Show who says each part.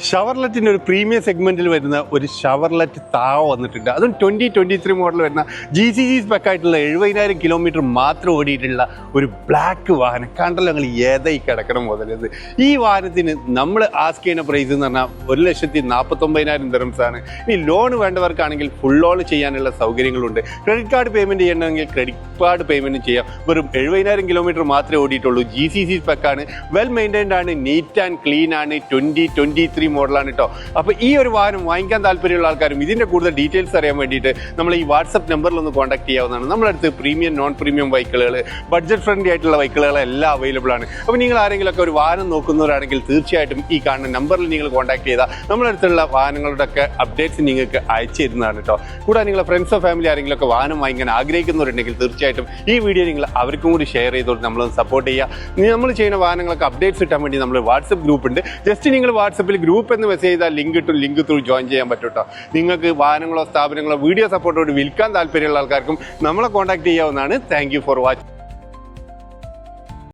Speaker 1: ഷവർലെറ്റിൻ്റെ ഒരു പ്രീമിയം സെഗ്മെൻറ്റിൽ വരുന്ന ഒരു ഷവർലെറ്റ് താവ വന്നിട്ടുണ്ട്. അതും 2023 മോഡൽ വരുന്ന GCC സ്പെക്കായിട്ടുള്ള 70,000 കിലോമീറ്റർ മാത്രം ഓടിയിട്ടുള്ള ഒരു ബ്ലാക്ക് വാഹനം. കണ്ടല്ലോ ഞങ്ങൾ ഏതായി കിടക്കണം മുതലത്. ഈ വാഹനത്തിന് നമ്മൾ ആസ്ക് ചെയ്യുന്ന പ്രൈസ് എന്ന് പറഞ്ഞാൽ 1,49,000 ദിർഹംസാണ്. ഇനി ലോൺ വേണ്ടവർക്കാണെങ്കിൽ ഫുൾ ലോൺ ചെയ്യാനുള്ള സൗകര്യങ്ങളുണ്ട്. ക്രെഡിറ്റ് കാർഡ് പേയ്മെൻറ്റ് ചെയ്യണമെങ്കിൽ ക്രെഡിറ്റ് കാർഡ് പേയ്മെൻറ്റ് ചെയ്യാം. വെറും 70,000 കിലോമീറ്റർ മാത്രമേ ഓടിയിട്ടുള്ളൂ. GCC സ്പെക്കാണ്, വെൽ മെയിൻറ്റൈൻഡ് ആണ്, നീറ്റ് ആൻഡ് ക്ലീൻ ആണ്. 2023 മോഡലാണ് കേട്ടോ. അപ്പോൾ ഈ ഒരു വാഹനം വാങ്ങിക്കാൻ താല്പര്യമുള്ള ആൾക്കാരും ഇതിൻ്റെ കൂടുതൽ ഡീറ്റെയിൽസ് അറിയാൻ വേണ്ടിയിട്ട് നമ്മൾ ഈ വാട്സപ്പ് നമ്പറിൽ ഒന്ന് കോൺടാക്ട് ചെയ്യാവുന്നതാണ്. നമ്മളടുത്ത് പ്രീമിയം നോൺ പ്രീമിയം ബൈക്കുകൾ, ബഡ്ജറ്റ് ഫ്രണ്ട്ലി ആയിട്ടുള്ള ബൈക്കുകൾ എല്ലാം അവൈലബിൾ ആണ്. അപ്പോൾ നിങ്ങൾ ആരെങ്കിലുമൊക്കെ ഒരു വാഹനം നോക്കുന്നവരാണെങ്കിൽ തീർച്ചയായിട്ടും ഈ കാണുന്ന നമ്പറിൽ നിങ്ങൾ കോൺടാക്ട് ചെയ്താൽ നമ്മളടുത്തുള്ള വാഹനങ്ങളുടെ ഒക്കെ അപ്ഡേറ്റ്സ് നിങ്ങൾക്ക് അയച്ചു തരുന്നതാണ് കേട്ടോ. കൂടാതെ നിങ്ങളുടെ ഫ്രണ്ട്സോ ഫാമിലി ആരെങ്കിലുമൊക്കെ വാഹനം വാങ്ങിക്കാൻ ആഗ്രഹിക്കുന്നവരുണ്ടെങ്കിൽ തീർച്ചയായിട്ടും ഈ വീഡിയോ നിങ്ങൾ അവർക്കും കൂടി ഷെയർ ചെയ്തോട്ട് നമ്മളൊന്ന് സപ്പോർട്ട് ചെയ്യുക. നമ്മൾ ചെയ്യുന്ന വാഹനങ്ങളൊക്കെ അപ്ഡേറ്റ്സ് കിട്ടാൻ വേണ്ടി നമ്മൾ വാട്സപ്പ് ഗ്രൂപ്പ് ഉണ്ട്. ജസ്റ്റ് നിങ്ങൾ വാട്സപ്പിൽ ഗ്രൂപ്പ് എന്ന് മെസ്സേജ് ചെയ്താൽ ലിങ്ക് ത്രൂ ജോയിൻ ചെയ്യാൻ പറ്റും കേട്ടോ. നിങ്ങൾക്ക് വാഹനങ്ങളോ സ്ഥാപനങ്ങളോ വീഡിയോ സപ്പോർട്ടോട് വിൽക്കാൻ താല്പര്യമുള്ള ആൾക്കാർക്കും നമ്മളെ കോൺടാക്ട് ചെയ്യാവുന്നതാണ്. Thank you for watching.